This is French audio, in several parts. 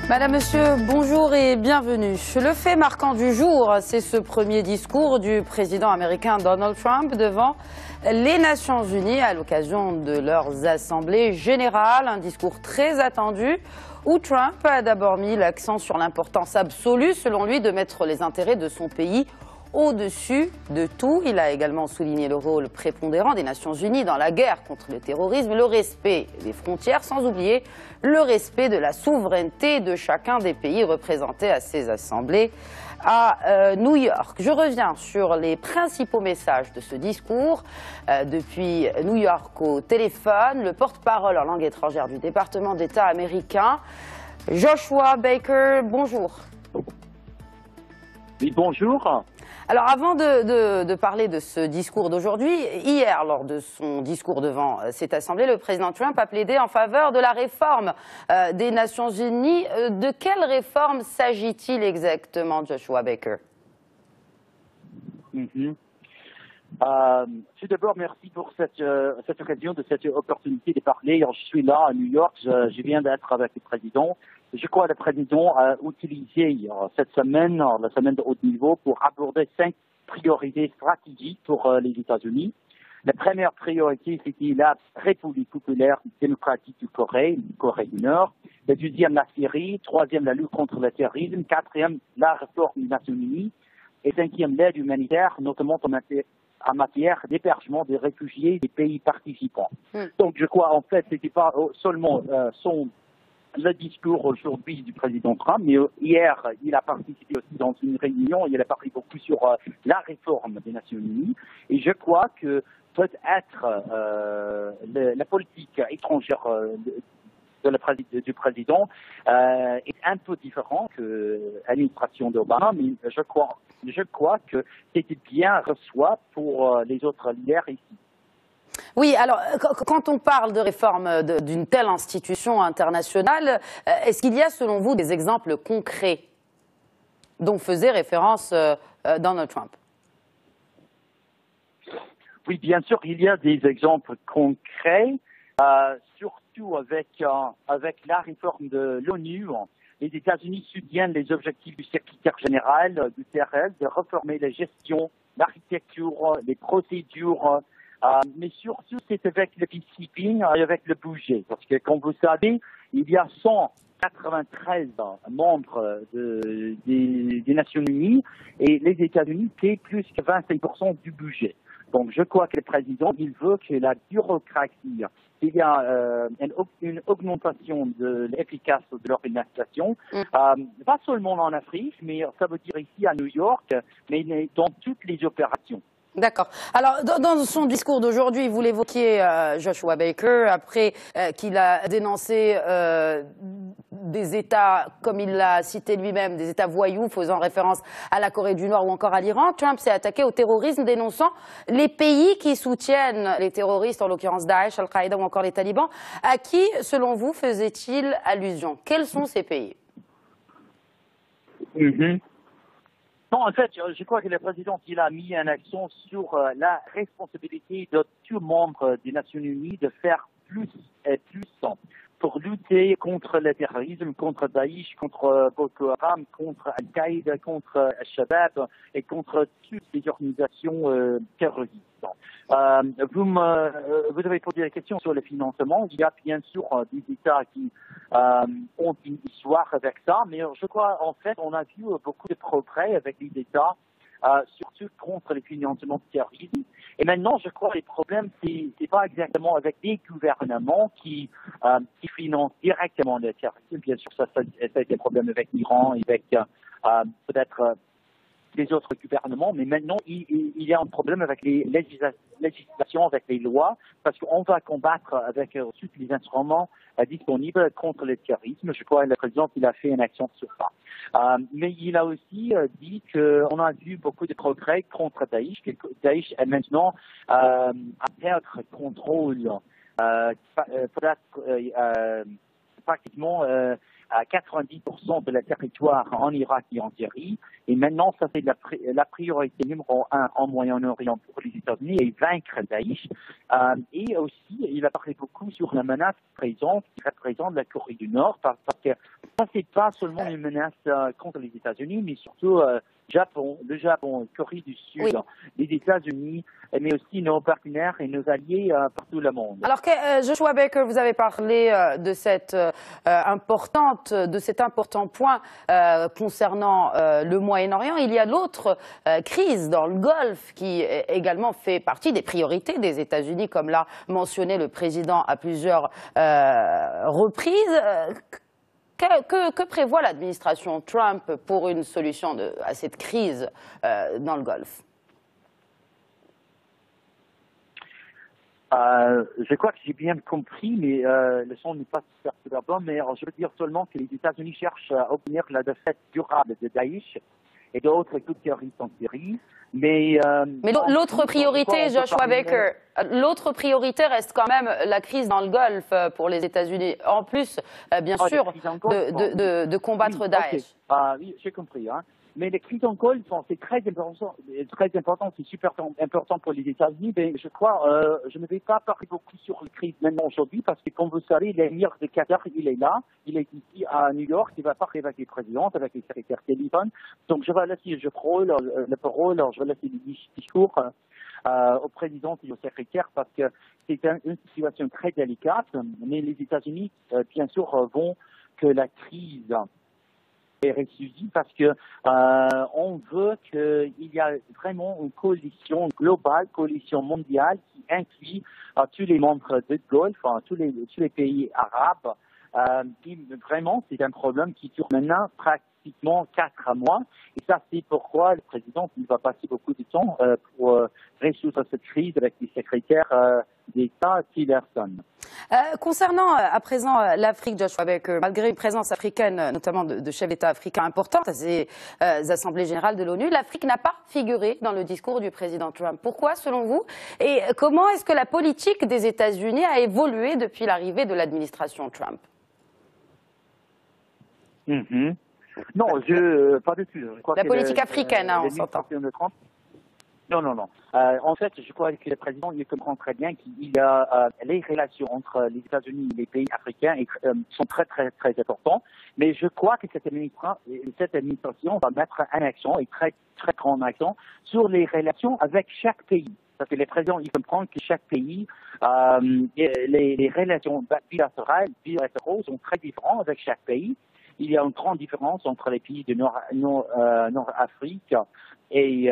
Madame, Monsieur, bonjour et bienvenue. Le fait marquant du jour, c'est ce premier discours du président américain Donald Trump devant les Nations Unies à l'occasion de leurs assemblées générales. Un discours très attendu où Trump a d'abord mis l'accent sur l'importance absolue, selon lui, de mettre les intérêts de son pays au-dessus de tout. Il a également souligné le rôle prépondérant des Nations Unies dans la guerre contre le terrorisme, le respect des frontières, sans oublier le respect de la souveraineté de chacun des pays représentés à ces assemblées à New York. Je reviens sur les principaux messages de ce discours. Depuis New York au téléphone, le porte-parole en langue étrangère du département d'État américain, Joshua Baker, bonjour. Oui, bonjour. Alors avant de parler de ce discours d'aujourd'hui, hier, lors de son discours devant cette Assemblée, le président Trump a plaidé en faveur de la réforme des Nations Unies. De quelle réforme s'agit-il exactement, Joshua Baker? Tout d'abord, merci pour cette occasion, cette opportunité de parler. Je suis là à New York, je viens d'être avec le président. Je crois que le président a utilisé cette semaine, la semaine de haut niveau, pour aborder 5 priorités stratégiques pour les États-Unis. La première priorité, c'était la République populaire démocratique du Corée du Nord. La deuxième, la Syrie. Troisième, la lutte contre le terrorisme. Quatrième, la réforme des Nations Unies. Et cinquième, l'aide humanitaire, notamment en matière d'hébergement des réfugiés des pays participants. Donc, je crois, en fait, c'était pas seulement le discours aujourd'hui du président Trump, mais hier, il a participé aussi dans une réunion, il a parlé beaucoup sur la réforme des Nations Unies. Et je crois que peut-être la politique étrangère du président est un peu différent que l'administration d'Obama, mais je crois que c'était bien reçu pour les autres leaders ici. Oui, alors quand on parle de réforme d'une telle institution internationale, est-ce qu'il y a selon vous des exemples concrets dont faisait référence Donald Trump? Oui, bien sûr, il y a des exemples concrets, surtout avec la réforme de l'ONU. Les États-Unis soutiennent les objectifs du secrétaire général Guterres de réformer la gestion, l'architecture, les procédures, mais surtout c'est avec le peacekeeping et avec le budget. Parce que, comme vous savez, il y a 193 membres des Nations Unies et les États-Unis paient plus que 25% du budget. Donc, je crois que le président, il veut que la bureaucratie, il y a une augmentation de l'efficacité de l'organisation, pas seulement en Afrique, mais ça veut dire ici à New York, mais dans toutes les opérations. D'accord. Alors, dans son discours d'aujourd'hui, vous l'évoquiez, Joshua Baker, après qu'il a dénoncé des États, comme il l'a cité lui-même, des États voyous, faisant référence à la Corée du Nord ou encore à l'Iran. Trump s'est attaqué au terrorisme, dénonçant les pays qui soutiennent les terroristes, en l'occurrence Daesh, Al-Qaïda ou encore les talibans. À qui, selon vous, faisait-il allusion? Quels sont ces pays? Non, en fait, je crois que le président il a mis un accent sur la responsabilité de tout membre des Nations Unies de faire plus et plus pour lutter contre le terrorisme, contre Daesh, contre Boko Haram, contre Al-Qaïda, contre Al-Shabaab et contre toutes les organisations terroristes. Vous avez posé la question sur le financement. Il y a bien sûr des États qui ont une histoire avec ça, mais je crois en fait on a vu beaucoup de progrès avec les États, surtout contre le financement du terrorisme. Et maintenant, je crois que les problèmes, c'est pas exactement avec les gouvernements qui financent directement le terrorisme. Bien sûr, ça a été des problèmes avec l'Iran, avec peut-être les autres gouvernements, mais maintenant, il y a un problème avec les législations, avec les lois, parce qu'on va combattre avec tous les instruments disponibles contre le terrorisme. Je crois que le président il a fait une action sur ça. Mais il a aussi dit qu'on a vu beaucoup de progrès contre Daesh, que Daesh est maintenant à perdre contrôle, pratiquement 90% de la territoire en Irak et en Syrie. Et maintenant, ça c'est la priorité numéro 1 en Moyen-Orient pour les États-Unis et vaincre Daesh. Et aussi, il a parlé beaucoup sur la menace présente qui représente la Corée du Nord, parce que ça c'est pas seulement une menace contre les États-Unis, mais surtout le Japon, Corée du Sud, oui, les États-Unis, mais aussi nos partenaires et nos alliés partout le monde. Alors, Joshua Baker, vous avez parlé de cet important point concernant le Moyen-Orient. Il y a l'autre crise dans le Golfe qui également fait partie des priorités des États-Unis, comme l'a mentionné le président à plusieurs reprises. Que prévoit l'administration Trump pour une solution à cette crise dans le Golfe? Je crois que j'ai bien compris, mais le son n'est pas super bon. Mais je veux dire seulement que les États-Unis cherchent à obtenir la défaite durable de Daesh et d'autres groupes terroristes en Syrie. Mais l'autre priorité, Joshua Baker, l'autre priorité reste quand même la crise dans le Golfe pour les États-Unis, en plus, bien sûr, de combattre Daesh. Oui, j'ai compris. Hein. Mais les crises en Golfe, c'est très important, c'est super important pour les États-Unis. Mais je crois, je ne vais pas parler beaucoup sur les crises maintenant aujourd'hui, parce que comme vous savez, l'émir de Qatar, il est là, il est ici à New York, il va parler avec les présidents, avec les secrétaires téléphone. Donc je vais laisser je vais laisser le discours au président et au secrétaire, parce que c'est une situation très délicate. Mais les États-Unis, bien sûr, vont que la crise est réussie, parce que on veut qu'il y ait vraiment une coalition globale, coalition mondiale qui inclut tous les membres de Golfe, tous les pays arabes. Vraiment, c'est un problème qui dure maintenant pratiquement 4 mois. Et ça, c'est pourquoi le président va passer beaucoup de temps pour résoudre cette crise avec les secrétaires d'État Tillerson. Concernant à présent l'Afrique, Joshua Baker, malgré une présence africaine, notamment de chefs d'État africains importants à ces assemblées générales de l'ONU, l'Afrique n'a pas figuré dans le discours du président Trump. Pourquoi, selon vous? Et comment est-ce que la politique des États-Unis a évolué depuis l'arrivée de l'administration Trump? Non, pas du tout. La politique africaine, on s'entend. Non. En fait, je crois que le président il comprend très bien qu'il y a les relations entre les États-Unis et les pays africains sont très importantes. Mais je crois que cette administration va mettre un accent, et très grand accent, sur les relations avec chaque pays. Parce que le président il comprend que chaque pays, les relations bilatérales sont très différentes avec chaque pays. Il y a une grande différence entre les pays de Nord-Afrique et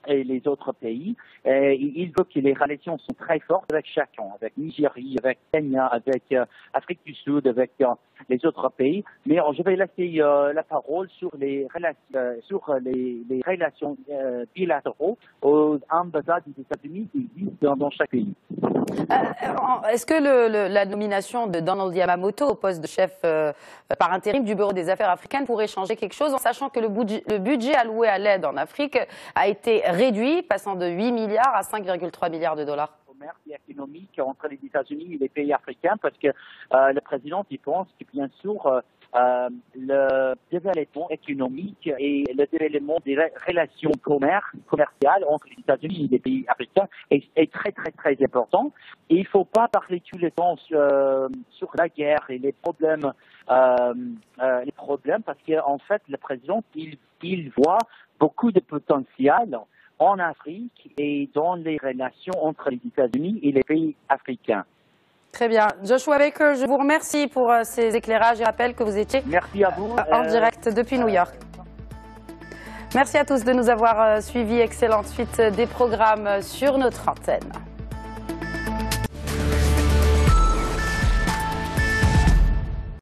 les autres pays. Et il veut que les relations sont très fortes avec chacun, avec Nigeria, avec Kenya, avec Afrique du Sud, avec les autres pays. Mais je vais laisser la parole sur les relations bilatéraux aux ambassades des États-Unis qui existent dans chaque pays. Est-ce que la nomination de Donald Yamamoto au poste de chef par intérim du Bureau des affaires africaines pourrait changer quelque chose, en sachant que le budget alloué à l'aide en Afrique a été réduit, passant de 8 milliards à 5,3 milliards de dollars? Commerce et économique entre les États-Unis et les pays africains, parce que le président il pense que bien sûr le développement économique et le développement des relations commerciales entre les États-Unis et les pays africains est très important. Et il ne faut pas parler tout le temps sur la guerre et les problèmes, parce qu'en fait le président il voit beaucoup de potentiel en Afrique et dans les relations entre les États-Unis et les pays africains. Très bien. Joshua Baker, je vous remercie pour ces éclairages et rappelle que vous étiez en direct depuis New York. Merci à tous de nous avoir suivis. Excellente suite des programmes sur notre antenne.